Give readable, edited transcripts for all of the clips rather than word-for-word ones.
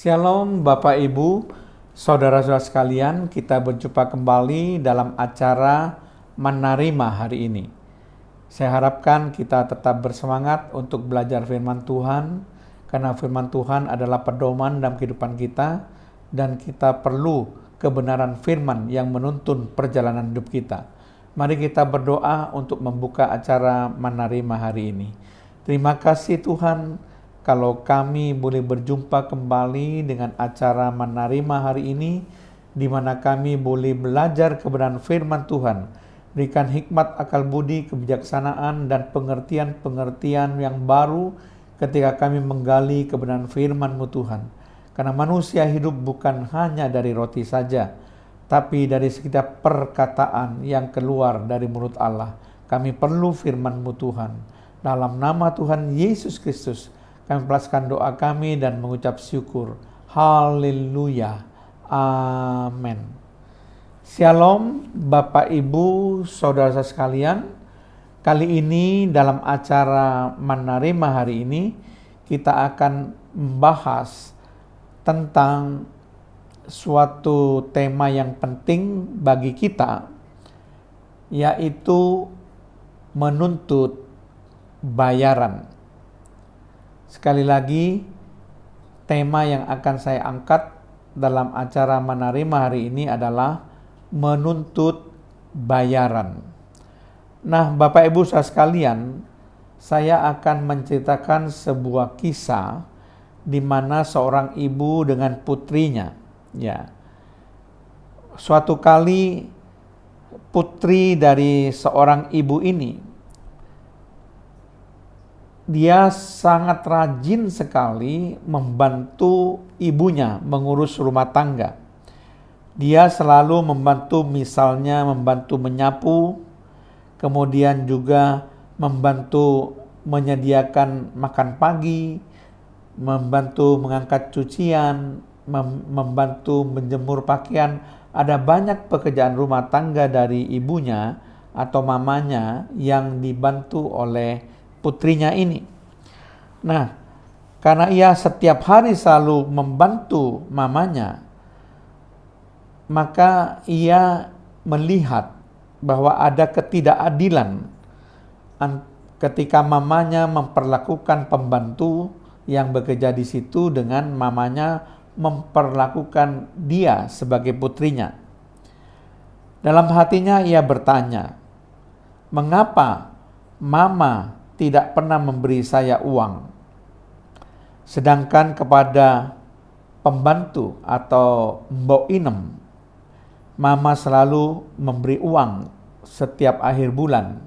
Shalom Bapak Ibu, Saudara-saudara sekalian, kita berjumpa kembali dalam acara Menerima hari ini. Saya harapkan kita tetap bersemangat untuk belajar firman Tuhan, karena firman Tuhan adalah pedoman dalam kehidupan kita, dan kita perlu kebenaran firman yang menuntun perjalanan hidup kita. Mari kita berdoa untuk membuka acara Menerima hari ini. Terima kasih Tuhan, kalau kami boleh berjumpa kembali dengan acara Menerima hari ini, di mana kami boleh belajar kebenaran firman Tuhan, berikan hikmat, akal budi, kebijaksanaan, dan pengertian-pengertian yang baru ketika kami menggali kebenaran firman-Mu Tuhan. Karena manusia hidup bukan hanya dari roti saja, tapi dari setiap perkataan yang keluar dari mulut Allah. Kami perlu firman-Mu Tuhan. Dalam nama Tuhan Yesus Kristus, kami melepaskan doa kami dan mengucap syukur. Haleluya. Amin. Shalom Bapak Ibu, Saudara sekalian. Kali ini dalam acara Menerima hari ini, kita akan membahas tentang suatu tema yang penting bagi kita, yaitu menuntut bayaran. Sekali lagi, tema yang akan saya angkat dalam acara Menerima hari ini adalah menuntut bayaran. Nah, Bapak Ibu saudara sekalian, saya akan menceritakan sebuah kisah di mana seorang ibu dengan putrinya. Suatu kali putri dari seorang ibu ini, dia sangat rajin sekali membantu ibunya mengurus rumah tangga. Dia selalu membantu, misalnya membantu menyapu, kemudian juga membantu menyediakan makan pagi, membantu mengangkat cucian, membantu menjemur pakaian. Ada banyak pekerjaan rumah tangga dari ibunya atau mamanya yang dibantu oleh putrinya ini. Nah, karena ia setiap hari selalu membantu mamanya, maka ia melihat bahwa ada ketidakadilan ketika mamanya memperlakukan pembantu yang bekerja di situ dengan mamanya memperlakukan dia sebagai putrinya. Dalam hatinya ia bertanya, mengapa mama tidak pernah memberi saya uang, sedangkan kepada pembantu atau mbok inem, mama selalu memberi uang setiap akhir bulan.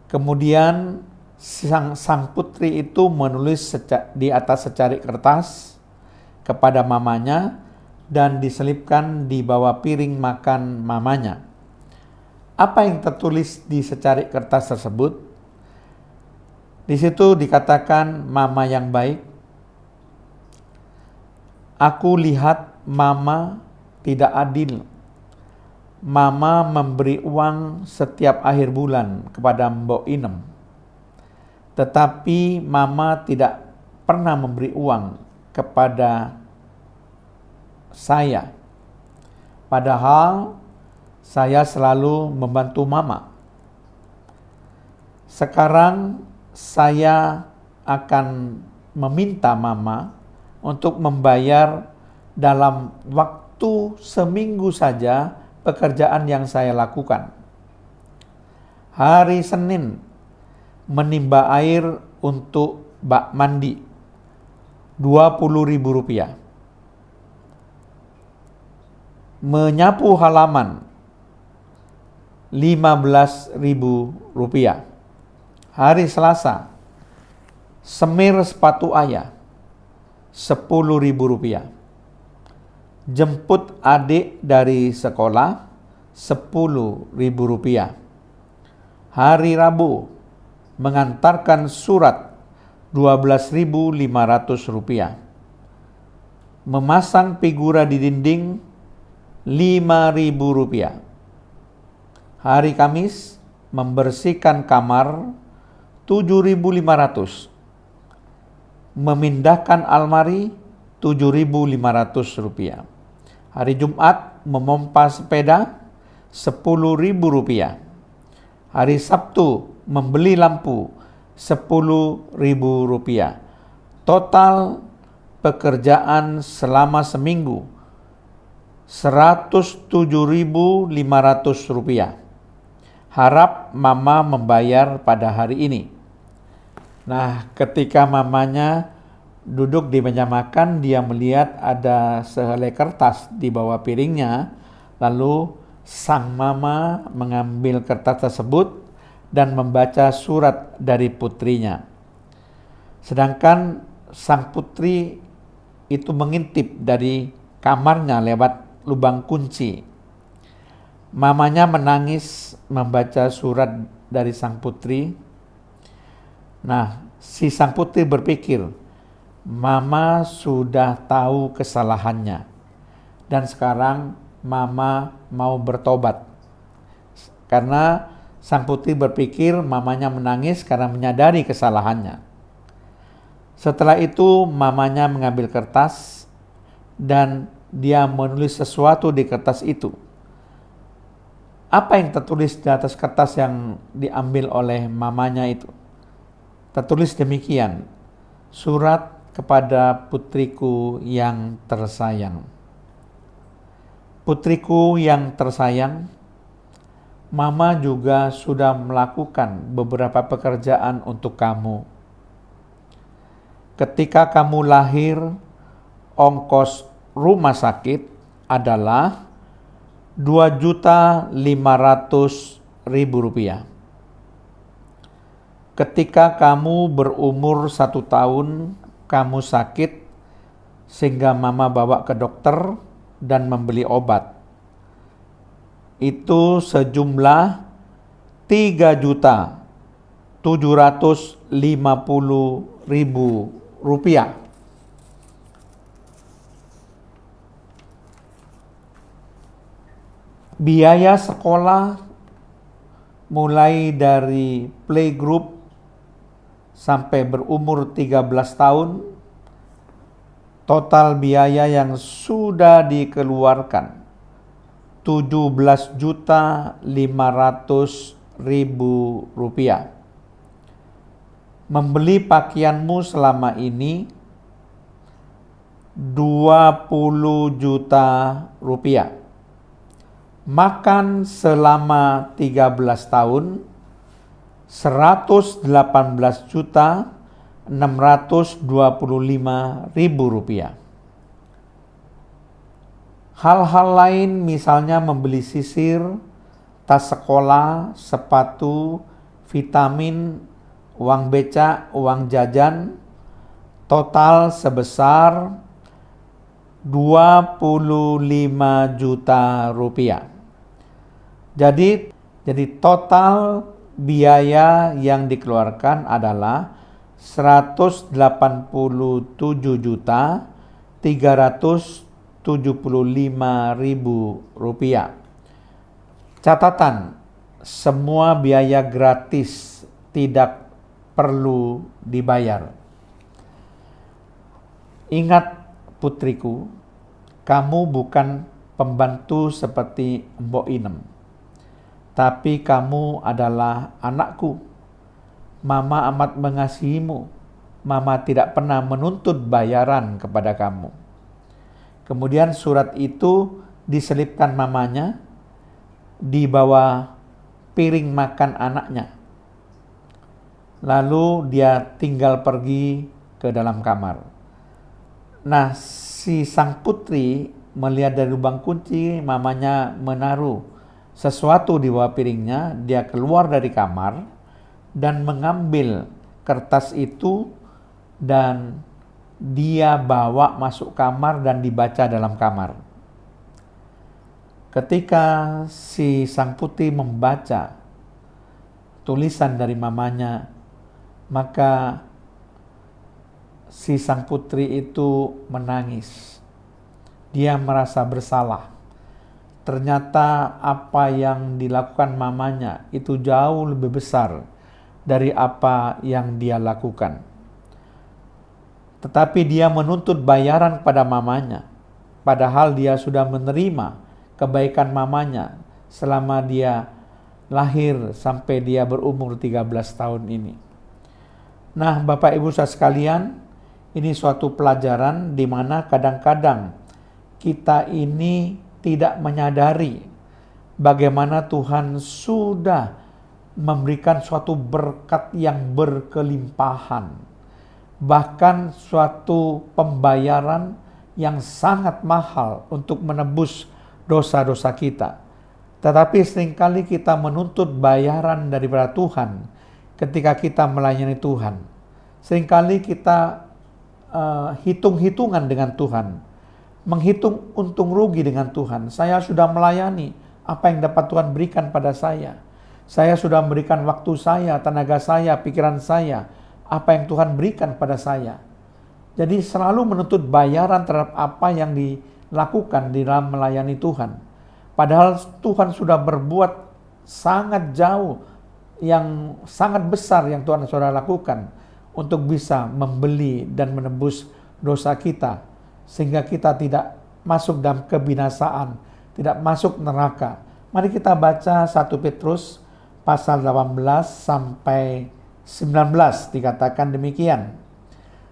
Kemudian sang putri itu menulis di atas secarik kertas kepada mamanya dan diselipkan di bawah piring makan mamanya. Apa yang tertulis di secarik kertas tersebut? Di situ dikatakan, mama yang baik, aku lihat mama tidak adil. Mama memberi uang setiap akhir bulan kepada mbok inem, tetapi mama tidak pernah memberi uang kepada saya. Padahal saya selalu membantu mama. Sekarang saya akan meminta mama untuk membayar dalam waktu seminggu saja pekerjaan yang saya lakukan. Hari Senin menimba air untuk bak mandi, Rp20.000. Menyapu halaman, Rp15.000. Hari Selasa, semir sepatu ayah, Rp10.000. Jemput adik dari sekolah, Rp10.000. Hari Rabu, mengantarkan surat, Rp12.500. Memasang figura di dinding, Rp5.000. Hari Kamis, membersihkan kamar, Rp7.500. Memindahkan almari, Rp7.500. Hari Jumat memompa sepeda Rp10.000. Hari Sabtu membeli lampu Rp10.000. Total pekerjaan selama seminggu Rp107.500. Harap mama membayar pada hari ini. Nah, ketika mamanya duduk di meja makan, dia melihat ada sehelai kertas di bawah piringnya. Lalu sang mama mengambil kertas tersebut dan membaca surat dari putrinya. Sedangkan sang putri itu mengintip dari kamarnya lewat lubang kunci. Mamanya menangis membaca surat dari sang putri. Nah, si sang putri berpikir, mama sudah tahu kesalahannya dan sekarang mama mau bertobat. Karena sang putri berpikir mamanya menangis karena menyadari kesalahannya. Setelah itu mamanya mengambil kertas dan dia menulis sesuatu di kertas itu. Apa yang tertulis di atas kertas yang diambil oleh mamanya itu? Tertulis demikian, surat kepada putriku yang tersayang. Putriku yang tersayang, mama juga sudah melakukan beberapa pekerjaan untuk kamu. Ketika kamu lahir, ongkos rumah sakit adalah Rp2.500.000. Ketika kamu berumur 1 tahun, kamu sakit sehingga mama bawa ke dokter dan membeli obat. Itu sejumlah Rp3.750.000. Biaya sekolah mulai dari playgroup sampai berumur 13 tahun, total biaya yang sudah dikeluarkan Rp17.500.000. Membeli pakaianmu selama ini Rp20 juta. Makan selama 13 tahun Rp18.625.000. Hal-hal lain misalnya membeli sisir, tas sekolah, sepatu, vitamin, uang becak, uang jajan, total sebesar Rp25 juta. Jadi total biaya yang dikeluarkan adalah Rp180.375.000. Catatan, semua biaya gratis, tidak perlu dibayar. Ingat putriku, kamu bukan pembantu seperti Mbok Inem. Tapi kamu adalah anakku. Mama amat mengasihimu. Mama tidak pernah menuntut bayaran kepada kamu. Kemudian surat itu diselipkan mamanya di bawah piring makan anaknya. Lalu dia tinggal pergi ke dalam kamar. Nah, si sang putri melihat dari lubang kunci mamanya menaruh sesuatu di bawah piringnya. Dia keluar dari kamar dan mengambil kertas itu dan dia bawa masuk kamar dan dibaca dalam kamar. Ketika si sang putri membaca tulisan dari mamanya, maka si sang putri itu menangis. Dia merasa bersalah. Ternyata apa yang dilakukan mamanya itu jauh lebih besar dari apa yang dia lakukan. Tetapi dia menuntut bayaran pada mamanya, padahal dia sudah menerima kebaikan mamanya selama dia lahir sampai dia berumur 13 tahun ini. Nah, Bapak Ibu saudara sekalian, ini suatu pelajaran di mana kadang-kadang kita ini tidak menyadari bagaimana Tuhan sudah memberikan suatu berkat yang berkelimpahan, bahkan suatu pembayaran yang sangat mahal untuk menebus dosa-dosa kita. Tetapi seringkali kita menuntut bayaran daripada Tuhan ketika kita melayani Tuhan. Seringkali kita hitung-hitungan dengan Tuhan, menghitung untung rugi dengan Tuhan. Saya sudah melayani, apa yang dapat Tuhan berikan pada saya? Saya sudah memberikan waktu saya, tenaga saya, pikiran saya, apa yang Tuhan berikan pada saya. Jadi selalu menuntut bayaran terhadap apa yang dilakukan di dalam melayani Tuhan. Padahal Tuhan sudah berbuat sangat jauh, yang sangat besar yang Tuhan sudah lakukan untuk bisa membeli dan menebus dosa kita, sehingga kita tidak masuk dalam kebinasaan, tidak masuk neraka. Mari kita baca 1 Petrus pasal 18 sampai 19, dikatakan demikian.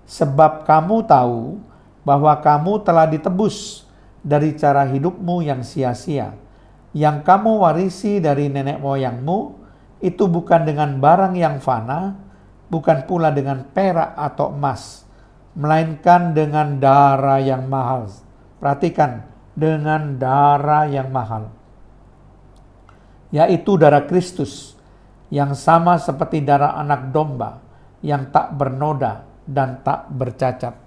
Sebab kamu tahu bahwa kamu telah ditebus dari cara hidupmu yang sia-sia, yang kamu warisi dari nenek moyangmu, itu bukan dengan barang yang fana, bukan pula dengan perak atau emas, melainkan dengan darah yang mahal. Perhatikan, dengan darah yang mahal, yaitu darah Kristus, yang sama seperti darah anak domba, yang tak bernoda dan tak bercacat.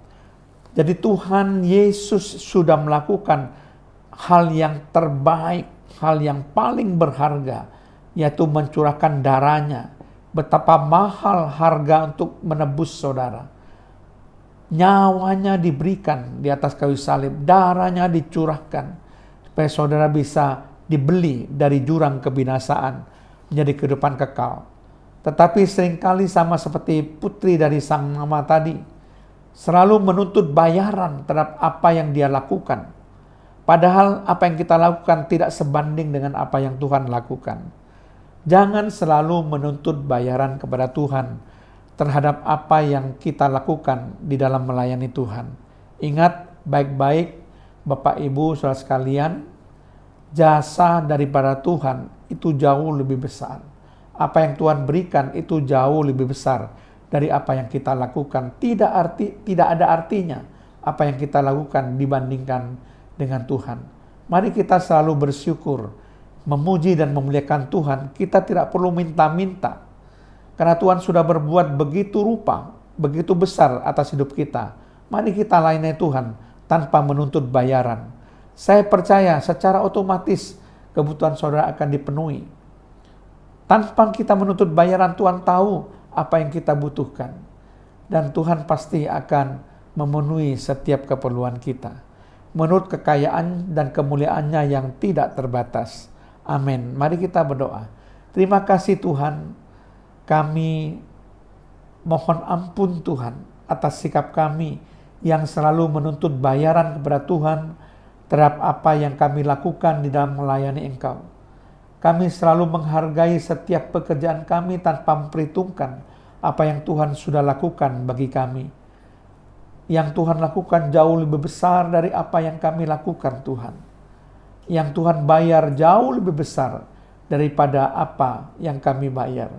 Jadi Tuhan Yesus sudah melakukan hal yang terbaik, hal yang paling berharga, yaitu mencurahkan darahnya. Betapa mahal harga untuk menebus saudara. Nyawanya diberikan di atas kayu salib, darahnya dicurahkan supaya saudara bisa dibeli dari jurang kebinasaan menjadi kehidupan kekal. Tetapi seringkali sama seperti putri dari sang mama tadi, selalu menuntut bayaran terhadap apa yang dia lakukan. Padahal apa yang kita lakukan tidak sebanding dengan apa yang Tuhan lakukan. Jangan selalu menuntut bayaran kepada Tuhan terhadap apa yang kita lakukan di dalam melayani Tuhan. Ingat baik-baik Bapak Ibu saudara sekalian, jasa daripada Tuhan itu jauh lebih besar. Apa yang Tuhan berikan itu jauh lebih besar dari apa yang kita lakukan. Tidak ada artinya apa yang kita lakukan dibandingkan dengan Tuhan. Mari kita selalu bersyukur, memuji dan memuliakan Tuhan. Kita tidak perlu minta-minta, karena Tuhan sudah berbuat begitu rupa, begitu besar atas hidup kita. Mari kita layani Tuhan tanpa menuntut bayaran. Saya percaya secara otomatis kebutuhan saudara akan dipenuhi. Tanpa kita menuntut bayaran, Tuhan tahu apa yang kita butuhkan. Dan Tuhan pasti akan memenuhi setiap keperluan kita, menurut kekayaan dan kemuliaannya yang tidak terbatas. Amin. Mari kita berdoa. Terima kasih Tuhan, kami mohon ampun Tuhan atas sikap kami yang selalu menuntut bayaran kepada Tuhan terhadap apa yang kami lakukan di dalam melayani Engkau. Kami selalu menghargai setiap pekerjaan kami tanpa memperhitungkan apa yang Tuhan sudah lakukan bagi kami. Yang Tuhan lakukan jauh lebih besar dari apa yang kami lakukan Tuhan. Yang Tuhan bayar jauh lebih besar daripada apa yang kami bayar.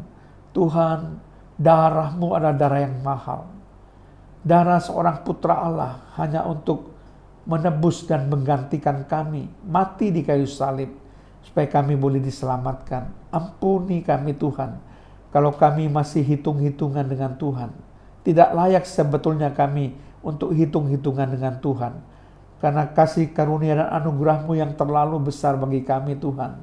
Tuhan, darah-Mu adalah darah yang mahal. Darah seorang putra Allah hanya untuk menebus dan menggantikan kami mati di kayu salib supaya kami boleh diselamatkan. Ampuni kami Tuhan kalau kami masih hitung-hitungan dengan Tuhan. Tidak layak sebetulnya kami untuk hitung-hitungan dengan Tuhan, karena kasih karunia dan anugerah-Mu yang terlalu besar bagi kami Tuhan.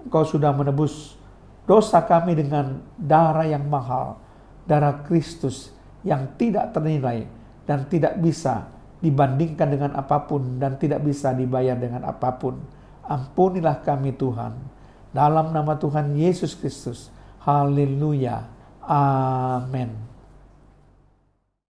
Engkau sudah menebus dosa kami dengan darah yang mahal, darah Kristus yang tidak ternilai dan tidak bisa dibandingkan dengan apapun dan tidak bisa dibayar dengan apapun. Ampunilah kami Tuhan, dalam nama Tuhan Yesus Kristus. Haleluya. Amin.